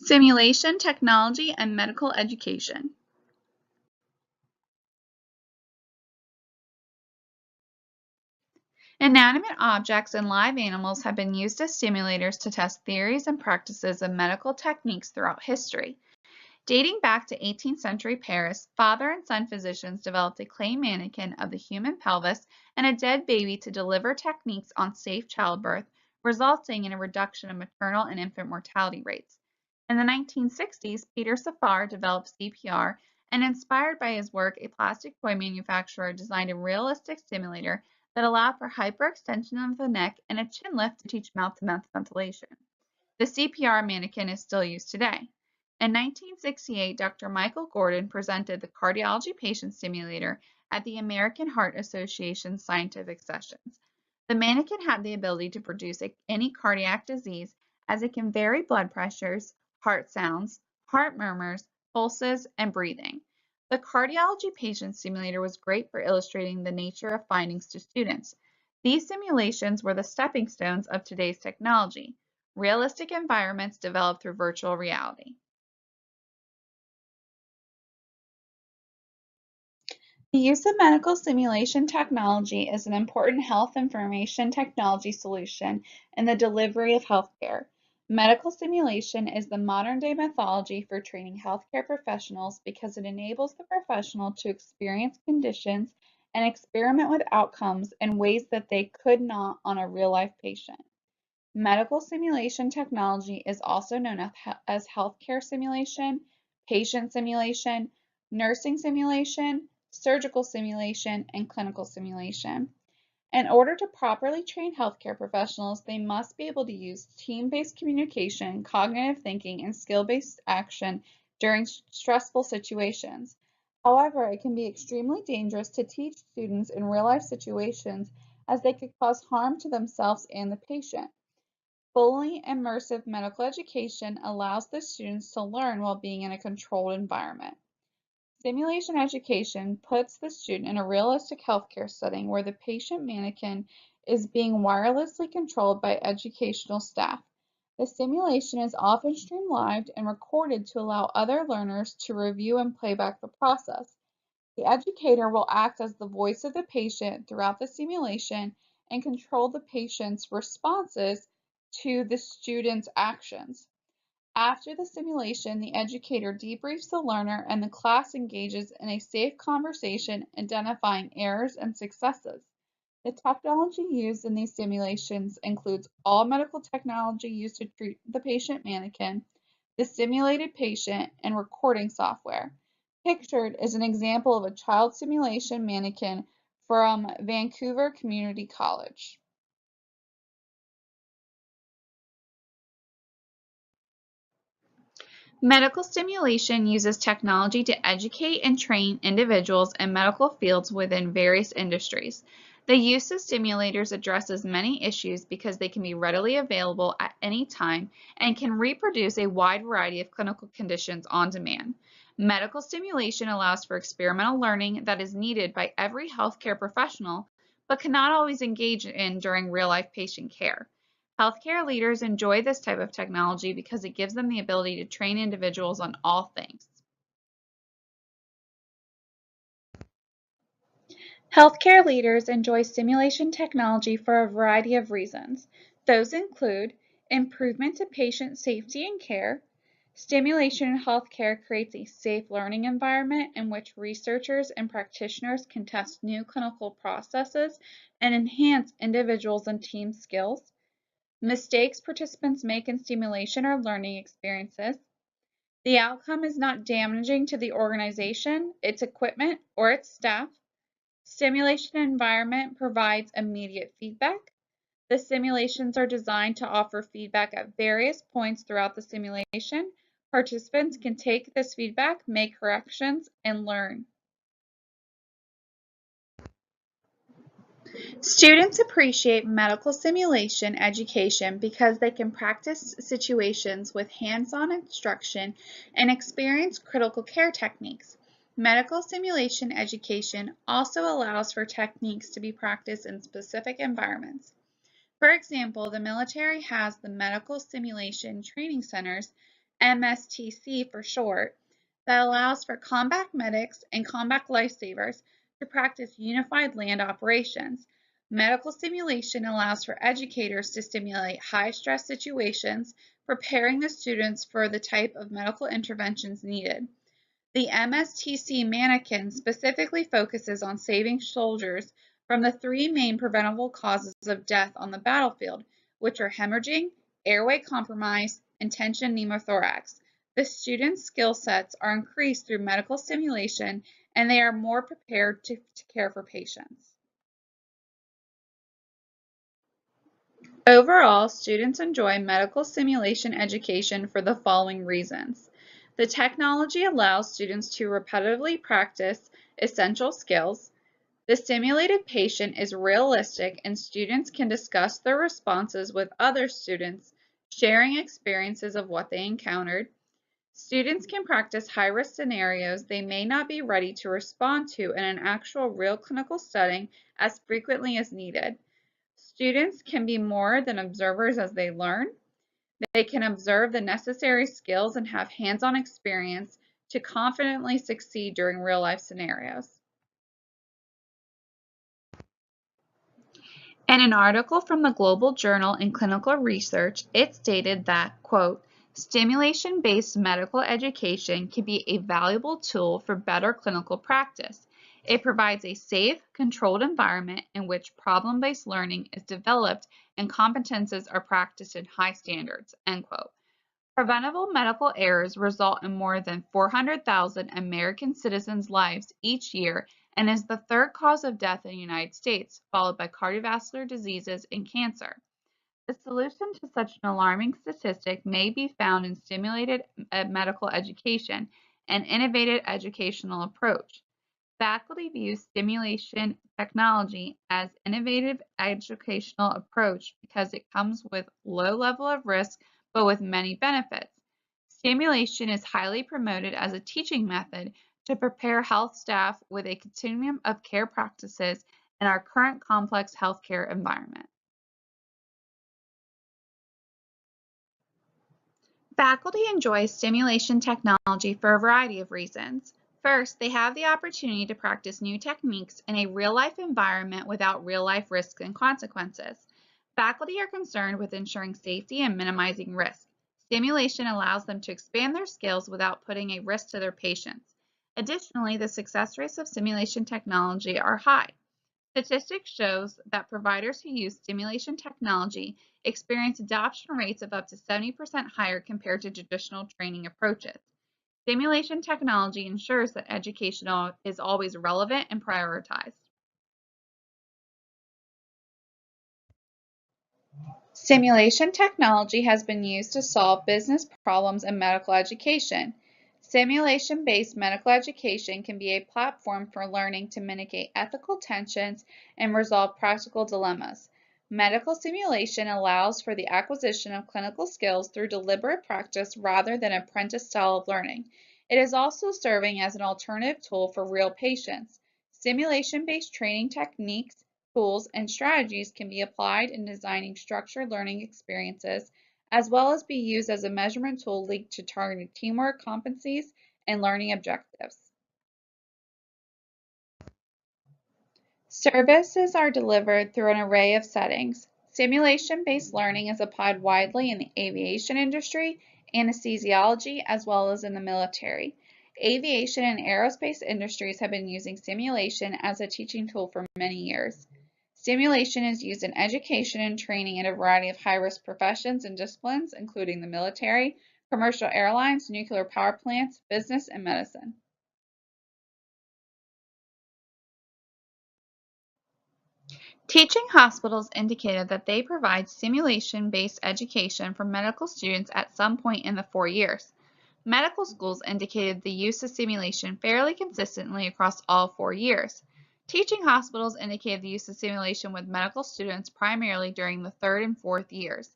Simulation, technology, and medical education. Inanimate objects and live animals have been used as simulators to test theories and practices of medical techniques throughout history. Dating back to 18th century Paris, father and son physicians developed a clay mannequin of the human pelvis and a dead baby to deliver techniques on safe childbirth, resulting in a reduction of maternal and infant mortality rates. In the 1960s, Peter Safar developed CPR, and inspired by his work, a plastic toy manufacturer designed a realistic simulator that allowed for hyperextension of the neck and a chin lift to teach mouth-to-mouth ventilation. The CPR mannequin is still used today. In 1968, Dr. Michael Gordon presented the cardiology patient simulator at the American Heart Association scientific sessions. The mannequin had the ability to produce any cardiac disease, as it can vary blood pressures, heart sounds, heart murmurs, pulses, and breathing. The cardiology patient simulator was great for illustrating the nature of findings to students. These simulations were the stepping stones of today's technology, realistic environments developed through virtual reality. The use of medical simulation technology is an important health information technology solution in the delivery of healthcare. Medical simulation is the modern-day methodology for training healthcare professionals because it enables the professional to experience conditions and experiment with outcomes in ways that they could not on a real-life patient. Medical simulation technology is also known as healthcare simulation, patient simulation, nursing simulation, surgical simulation, and clinical simulation. In order to properly train healthcare professionals, they must be able to use team-based communication, cognitive thinking, and skill-based action during stressful situations. However, it can be extremely dangerous to teach students in real-life situations, as they could cause harm to themselves and the patient. Fully immersive medical education allows the students to learn while being in a controlled environment. Simulation education puts the student in a realistic healthcare setting where the patient mannequin is being wirelessly controlled by educational staff. The simulation is often streamed and recorded to allow other learners to review and play back the process. The educator will act as the voice of the patient throughout the simulation and control the patient's responses to the student's actions. After the simulation, the educator debriefs the learner and the class engages in a safe conversation, identifying errors and successes. The technology used in these simulations includes all medical technology used to treat the patient mannequin, the simulated patient, and recording software. Pictured is an example of a child simulation mannequin from Vancouver Community College. Medical simulation uses technology to educate and train individuals in medical fields within various industries. The use of simulators addresses many issues because they can be readily available at any time and can reproduce a wide variety of clinical conditions on demand. Medical simulation allows for experimental learning that is needed by every healthcare professional, but cannot always engage in during real-life patient care. Healthcare leaders enjoy this type of technology because it gives them the ability to train individuals on all things. Healthcare leaders enjoy simulation technology for a variety of reasons. Those include improvement to patient safety and care. Stimulation in healthcare creates a safe learning environment in which researchers and practitioners can test new clinical processes and enhance individuals' and team skills. Mistakes participants make in simulation are learning experiences. The outcome is not damaging to the organization, its equipment, or its staff. Simulation environment provides immediate feedback. The simulations are designed to offer feedback at various points throughout the simulation. Participants can take this feedback, make corrections, and learn. Students appreciate medical simulation education because they can practice situations with hands-on instruction and experience critical care techniques. Medical simulation education also allows for techniques to be practiced in specific environments. For example, the military has the medical simulation training centers, MSTC for short, that allows for combat medics and combat lifesavers to practice unified land operations. Medical simulation allows for educators to simulate high-stress situations, preparing the students for the type of medical interventions needed. The MSTC mannequin specifically focuses on saving soldiers from the three main preventable causes of death on the battlefield, which are hemorrhaging, airway compromise, and tension pneumothorax. The students' skill sets are increased through medical simulation, and they are more prepared to care for patients. Overall, students enjoy medical simulation education for the following reasons. The technology allows students to repetitively practice essential skills. The simulated patient is realistic and students can discuss their responses with other students, sharing experiences of what they encountered. Students can practice high-risk scenarios they may not be ready to respond to in an actual real clinical setting as frequently as needed. Students can be more than observers as they learn. They can observe the necessary skills and have hands-on experience to confidently succeed during real-life scenarios. In an article from the Global Journal in Clinical Research, it stated that, quote, stimulation-based medical education can be a valuable tool for better clinical practice. It provides a safe, controlled environment in which problem-based learning is developed and competences are practiced in high standards, end quote. Preventable medical errors result in more than 400,000 American citizens' lives each year and is the third cause of death in the United States, followed by cardiovascular diseases and cancer. The solution to such an alarming statistic may be found in stimulated medical education, an innovative educational approach. Faculty view simulation technology as innovative educational approach because it comes with low level of risk but with many benefits. Simulation is highly promoted as a teaching method to prepare health staff with a continuum of care practices in our current complex healthcare environment. Faculty enjoy simulation technology for a variety of reasons. First, they have the opportunity to practice new techniques in a real-life environment without real-life risks and consequences. Faculty are concerned with ensuring safety and minimizing risk. Simulation allows them to expand their skills without putting a risk to their patients. Additionally, the success rates of simulation technology are high. Statistics shows that providers who use simulation technology experience adoption rates of up to 70% higher compared to traditional training approaches. Simulation technology ensures that education is always relevant and prioritized. Simulation technology has been used to solve business problems in medical education. Simulation-based medical education can be a platform for learning to mitigate ethical tensions and resolve practical dilemmas. Medical simulation allows for the acquisition of clinical skills through deliberate practice rather than apprentice style of learning. It is also serving as an alternative tool for real patients. Simulation-based training techniques, tools, and strategies can be applied in designing structured learning experiences, as well as be used as a measurement tool linked to targeted teamwork competencies and learning objectives. Services are delivered through an array of settings. Simulation-based learning is applied widely in the aviation industry, anesthesiology, as well as in the military. Aviation and aerospace industries have been using simulation as a teaching tool for many years. Simulation is used in education and training in a variety of high-risk professions and disciplines, including the military, commercial airlines, nuclear power plants, business, and medicine. Teaching hospitals indicated that they provide simulation-based education for medical students at some point in the 4 years. Medical schools indicated the use of simulation fairly consistently across all 4 years. Teaching hospitals indicated the use of simulation with medical students primarily during the third and fourth years.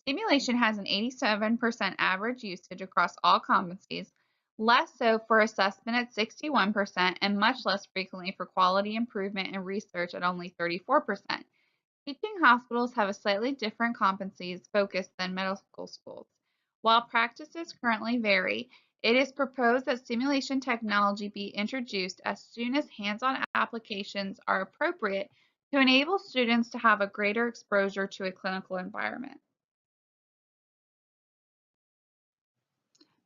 Simulation has an 87% average usage across all competencies, less so for assessment at 61%, and much less frequently for quality improvement and research at only 34%. Teaching hospitals have a slightly different competencies focus than medical schools. While practices currently vary, it is proposed that simulation technology be introduced as soon as hands-on applications are appropriate to enable students to have a greater exposure to a clinical environment.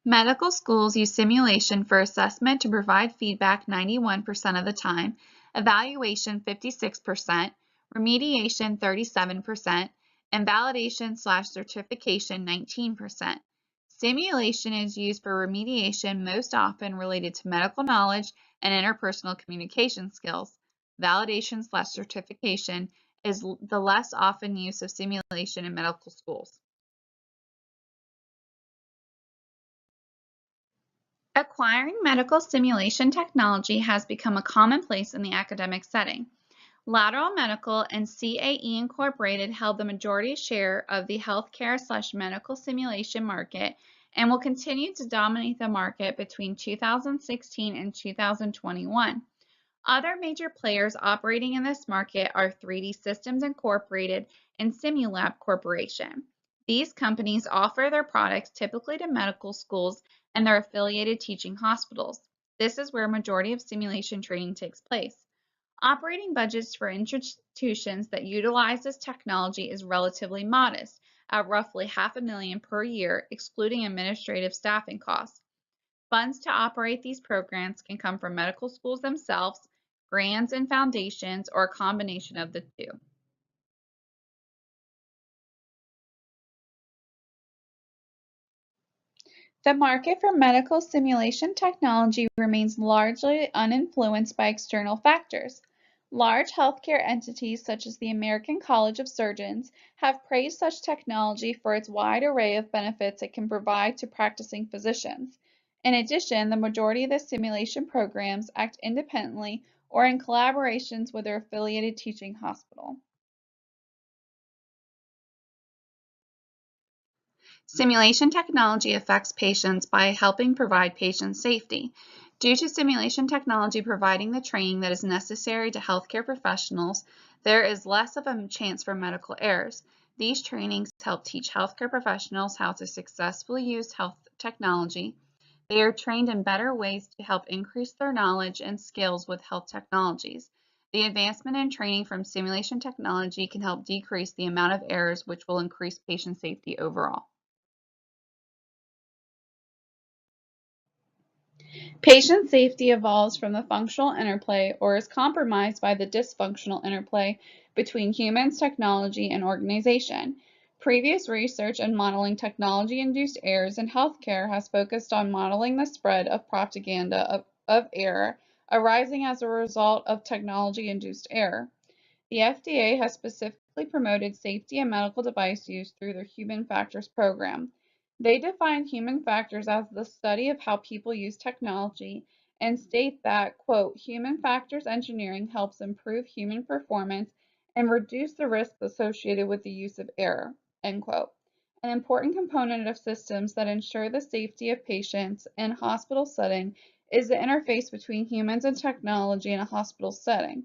Medical schools use simulation for assessment to provide feedback 91% of the time, evaluation 56%, remediation 37%, and validation/certification 19%. Simulation is used for remediation most often related to medical knowledge and interpersonal communication skills. Validation/certification is the less often use of simulation in medical schools. Acquiring medical simulation technology has become a commonplace in the academic setting. Lateral Medical and CAE Incorporated held the majority share of the healthcare/medical simulation market and will continue to dominate the market between 2016 and 2021. Other major players operating in this market are 3D Systems Incorporated and Simulab Corporation. These companies offer their products typically to medical schools and their affiliated teaching hospitals. This is where a majority of simulation training takes place. Operating budgets for institutions that utilize this technology is relatively modest, at roughly $500,000 per year, excluding administrative staffing costs. Funds to operate these programs can come from medical schools themselves, grants and foundations, or a combination of the two. The market for medical simulation technology remains largely uninfluenced by external factors. Large healthcare entities such as the American College of Surgeons have praised such technology for its wide array of benefits it can provide to practicing physicians. In addition, the majority of the simulation programs act independently or in collaborations with their affiliated teaching hospital. Simulation technology affects patients by helping provide patient safety. Due to simulation technology providing the training that is necessary to healthcare professionals, there is less of a chance for medical errors. These trainings help teach healthcare professionals how to successfully use health technology. They are trained in better ways to help increase their knowledge and skills with health technologies. The advancement in training from simulation technology can help decrease the amount of errors, which will increase patient safety overall. Patient safety evolves from the functional interplay or is compromised by the dysfunctional interplay between humans, technology, and organization. Previous research in modeling technology-induced errors in healthcare has focused on modeling the spread of propaganda of error arising as a result of technology-induced error. The FDA has specifically promoted safety in medical device use through their Human Factors program. They define human factors as the study of how people use technology and state that, quote, human factors engineering helps improve human performance and reduce the risks associated with the use of error, end quote. An important component of systems that ensure the safety of patients in a hospital setting is the interface between humans and technology in a hospital setting.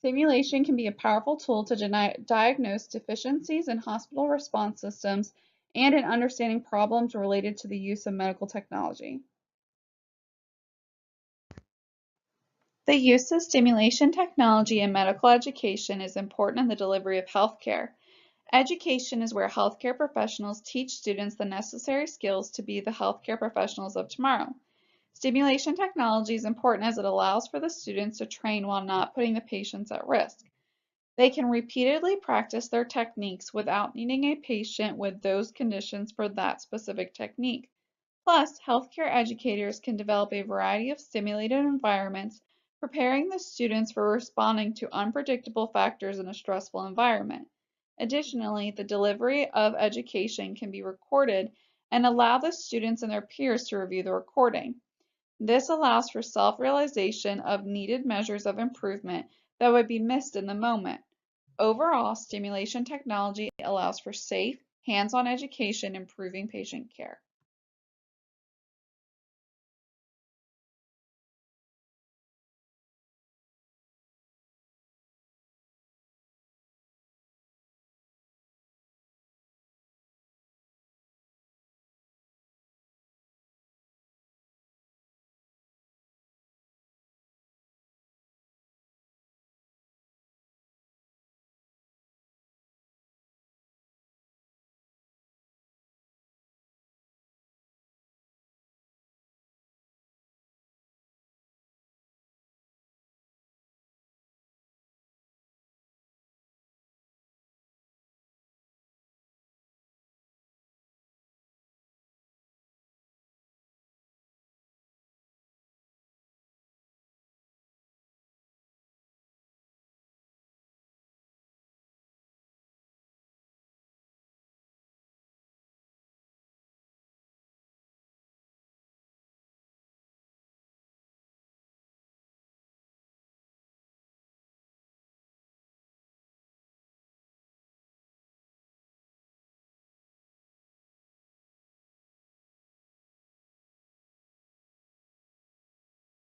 Simulation can be a powerful tool to diagnose deficiencies in hospital response systems and in understanding problems related to the use of medical technology. The use of simulation technology in medical education is important in the delivery of healthcare. Education is where healthcare professionals teach students the necessary skills to be the healthcare professionals of tomorrow. Simulation technology is important as it allows for the students to train while not putting the patients at risk. They can repeatedly practice their techniques without needing a patient with those conditions for that specific technique. Plus, healthcare educators can develop a variety of simulated environments, preparing the students for responding to unpredictable factors in a stressful environment. Additionally, the delivery of education can be recorded and allow the students and their peers to review the recording. This allows for self-realization of needed measures of improvement that would be missed in the moment. Overall, stimulation technology allows for safe, hands-on education improving patient care.